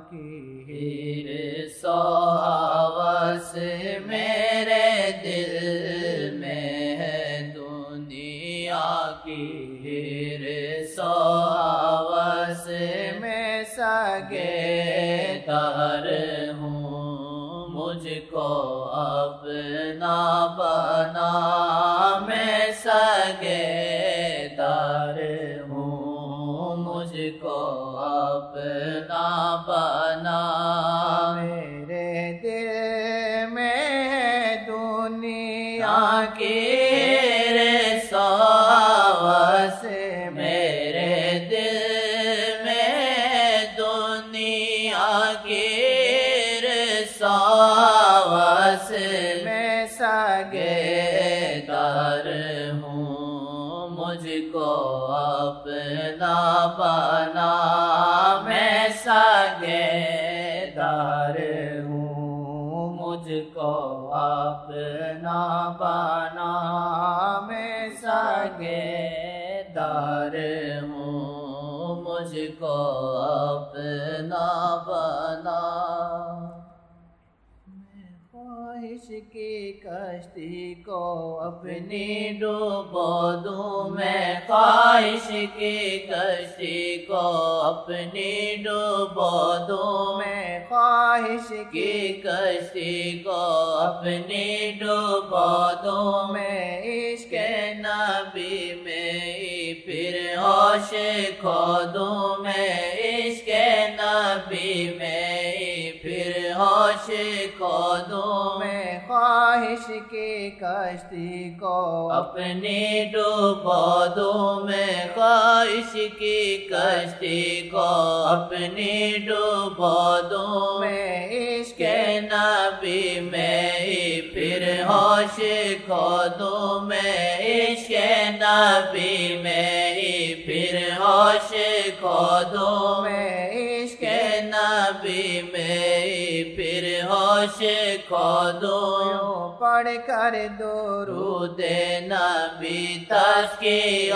کی حرص و ہوس میرے دل میں ہے، دنیا کی حرص و ہوس میں سگے دار ہوں، مجھ کو اپنا بنا، میں سگے دار ہوں، مجھ کو اپنا بنا۔ میرے دل میں دنیا کی حرص و ہوس، میرے دل میں دنیا کی حرص و ہوس میں سگے دار ہوں، مجھ کو اپنا بنا، میں سگے دار ہوں، مجھ کو اپنا بنا، میں سگے دار ہوں، مجھ کو اپنا بنا۔ خواہش کی کشتی کو اپنی ڈوبو دوں، میں خواہش کی کشتی کو اپنی ڈوبو دوں، میں خواہش کی کشتی کو اپنی ڈوبو دوں، میں عشق نبی میں پھر ہوش کھو دوں، میں عشق نبی میں پھر ہوش کھو دوں، میں خواہش کی کشتی کو اپنی ڈوبو دوں، میں خواہش کی کشتی کو اپنی ڈوبو دوں، میں عشق نبی میں پھر ہوش کھو دوں، میں عشق نبی میں پھر ہوش کھو دوں، میں عشق نبی میں پھر ہوش کھو دوں۔ پڑھ کر درود نبی تزکیہ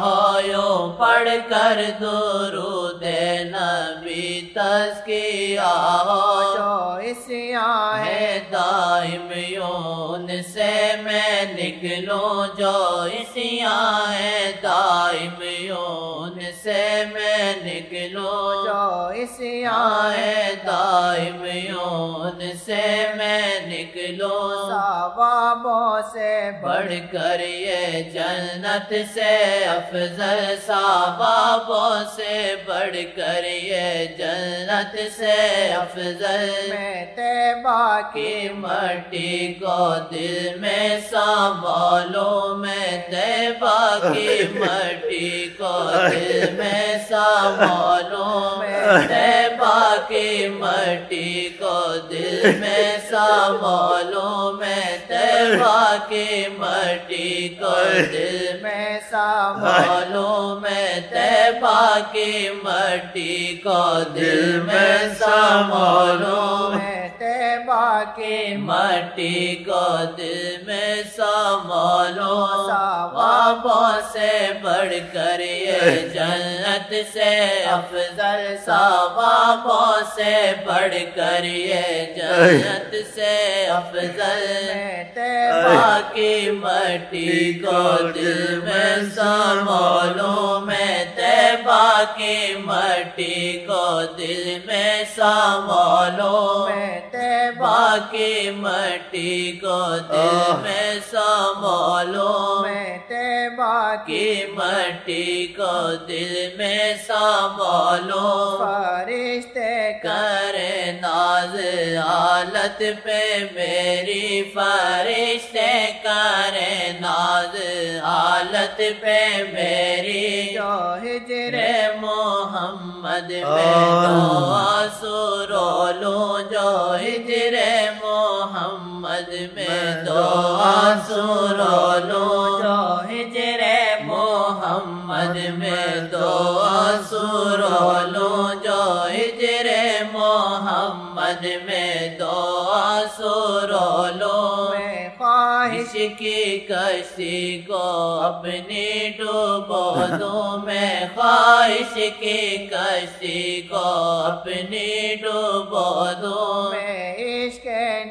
ہو، یوں پڑھ کر درود نبی تزکیہ ہو، جو عصیاں ہے دائم یون سے میں نکلوں، جو عصیاں ہے دائم یون سے میں نکلوں، جو عصیاں ہے دائم یون سے میں نکلوں۔ ثوابوں سے بڑھ کر یہ جنت سے افضل، ثوابوں سے بڑھ کر یہ جنت سے افضل، میں طیبہ کی مٹی کو دل میں سنبھالوں، میں طیبہ کی مٹی کو دل میں سنبھالوں، میں طیبہ کی مٹی کو دل میں سنبھالوں، میں طیبہ کی مٹی کو دل میں سنبھالوں، میں طیبہ کی مٹی کو دل میں سنبھالوں، میں طیبہ کی مٹی کو دل میں سنبھالوں۔ ثوابوں سے بڑھ کر یہ جنت سے افضل، ثوابوں سے بڑھ کر یہ جنت سے افضل، میں طیبہ کی مٹی کو دل میں سنبھالوں، میں طیبہ کی مٹی کو دل میں سنبھالوں، میں طیبہ کی مٹی کو دل میں سنبھالوں، میں طیبہ کی مٹی کو دل میں سنبھالوں۔ فرشتے کرے ناز حالت پہ میری، فرشتے کرے ناز حالت پہ میری، جو ہجر محمد میں دو آنسو رو لوں، جو ہجر محمد میں دو آنسو رو لوں، جو ہجر محمد میں دو آنسو رو لوں، جو ہجر محمد میں دو آنسو رو لوں۔ میں خواہش کی کشتی کو اپنی ڈوبو دوں میں خواہش کی کشتی کو اپنی ڈوبو دوں میں عشق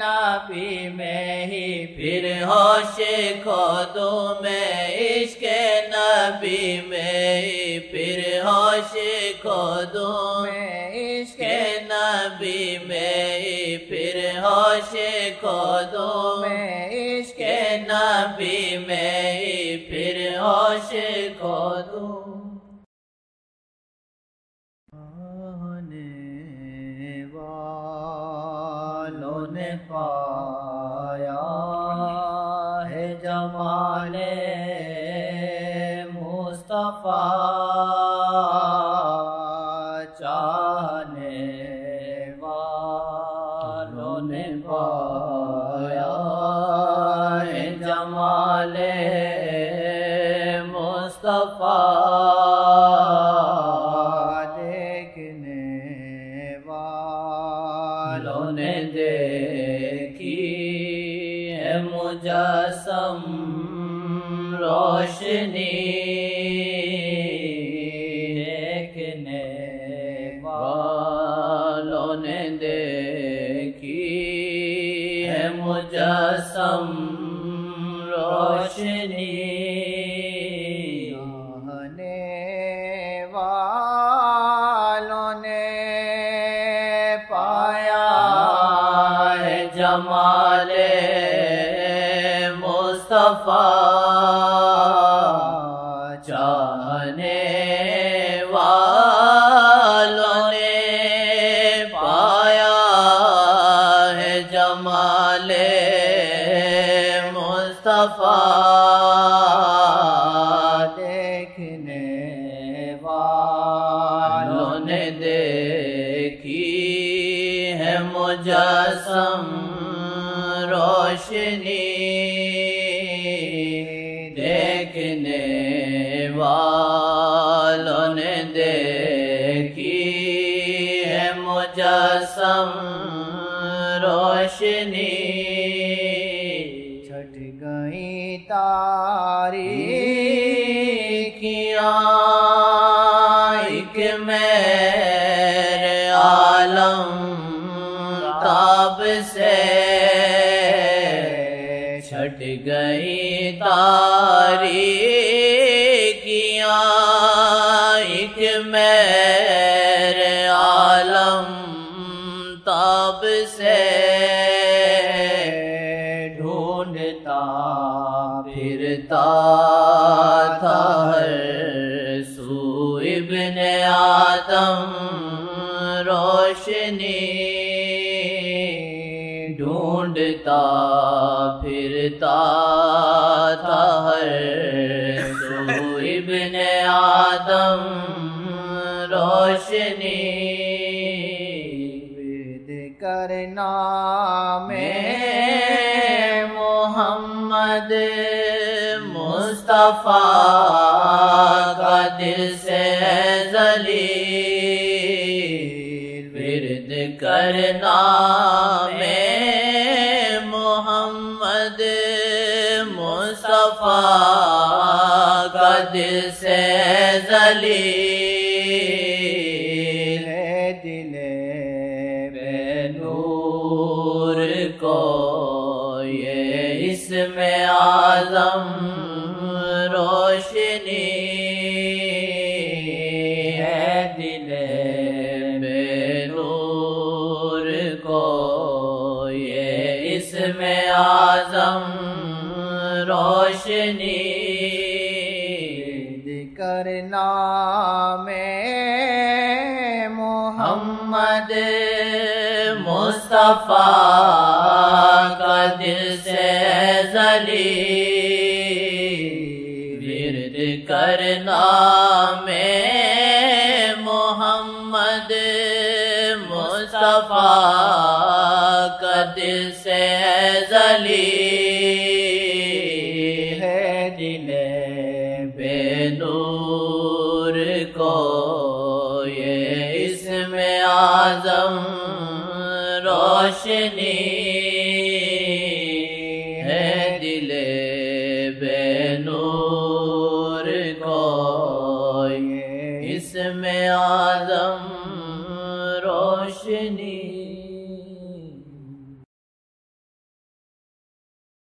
نبی میں ہی پھر ہوش کھو دوں میں عشق نبی میں ہی پھر ہوش کھو دوں میں عشق نبی میں ہی پھر ہوش کھو دوں میں عشق نبی میں ہی پھر ہوش کھو دوں آنے والوں نے پایا ہے جمال مصطفیٰ چاہنے والوں نے پایا ہے جمال مصطفیٰ دیکھنے والوں نے دیکھی ہے مجسم روشنی دیکھنے والوں نے دیکھی ہے مجسم روشنی چاہنے والوں نے پایا ہے جمال مصطفیٰ چاہنے والوں نے پایا ہے جمال مصطفیٰ دیکھنے والوں نے دیکھی ہے مجسم روشنی دیکھنے والوں نے دیکھی ہے مجسم روشنی چھٹ گئی تاریکیاں ایک میرے عالم تاب سے چھٹ گئی تاریکیاں ایک میرے عالم تاب سے ڈھونڈتا پھرتا تھا ہر سو ابن آدم روشنی ڈھونڈتا پھرتا تھا ہر سو ابن آدم روشنی ورد کرنا میں محمد مصطفیٰ کا دل سے ذلیل ورد کرنا میں محمد مصطفیٰ کا دل سے ذلیل ہے دل بے نور کو یہ اسم اعظم روشنی ہے دل بے نور کو یہ اسم اعظم روشنی کرنا میں محمد مصطفیٰ کا دل سے ذلیل ورد کرنا میں محمد مصطفیٰ کا دل سے ذلیل ہے دل بے نور کو یہ اسم اعظم روشنی ہے دل اسم اعظم روشنی